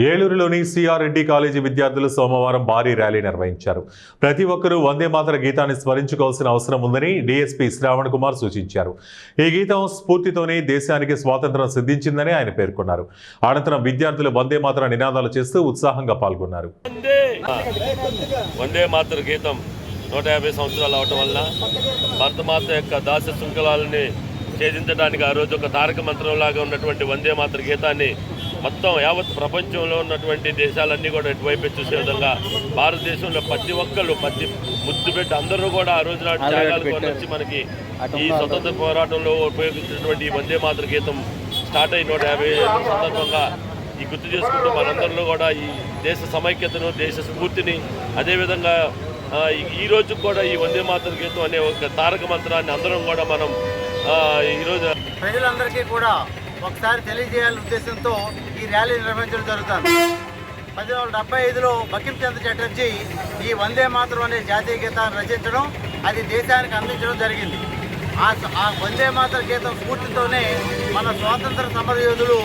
ఏలూరులోని CR Reddy college విద్యార్థులు సోమవారం భారీ ర్యాలీ నిర్వహించారు. ప్రతి ఒక్కరూ వందే మాతర గీతాన్ని స్మరించుకోవాల్సిన అవసరం ఉందని డీఎస్పీ శ్రావణ్ కుమార్ సూచించారు. ఈ గీతం స్ఫూర్తితోనే దేశానికి స్వాతంత్ర్యం సిద్ధించిందని ఆయన పేర్కొన్నారు. అనంతరం విద్యార్థులు వందే మాతర నినాదాలు చేస్తూ ఉత్సాహంగా పాల్గొన్నారు. వందే మాతర గీతం 150 సంవత్సరాలు అవటం వల్ల భారతమాత యొక్క దాస శృంఖలాలని ఛేదించడానికి ఆ రోజు ఒక తారక మంత్రంలాగా ఉన్నటువంటి వందే మాతర గీతాన్ని మొత్తం యావత్ ప్రపంచంలో ఉన్నటువంటి దేశాలన్నీ కూడా ఇటువైపు చూసే విధంగా భారతదేశంలో ప్రతి ఒక్కళ్ళు ప్రతి ముద్దు పెట్టి అందరూ కూడా ఆ రోజు నాటి త్యాగాలు వచ్చి మనకి ఈ స్వతంత్ర పోరాటంలో ఉపయోగించినటువంటి ఈ వందే మాతర గీతం స్టార్ట్ అయ్యి 150 సందర్భంగా ఈ గుర్తు చేసుకుంటూ మనందరిలో కూడా ఈ దేశ సమైక్యతను దేశ స్ఫూర్తిని అదేవిధంగా ఈ రోజు కూడా ఈ వందే మాతర గీతం అనే ఒక తారక మంత్రాన్ని అందరం కూడా మనం ఈరోజు ప్రజలందరికీ కూడా ఒకసారి తెలియజేయాలనే ఉద్దేశంతో ఈ ర్యాలీ నిర్వహించడం జరుగుతుంది. 1975లో బంకించంద్ర చటర్జీ ఈ వందే మాతరం అనే జాతీయ గీతాన్ని రచించడం, అది దేశానికి అందించడం జరిగింది. ఆ వందే మాతర గీతం స్ఫూర్తితోనే మన స్వాతంత్ర సమరయోధులు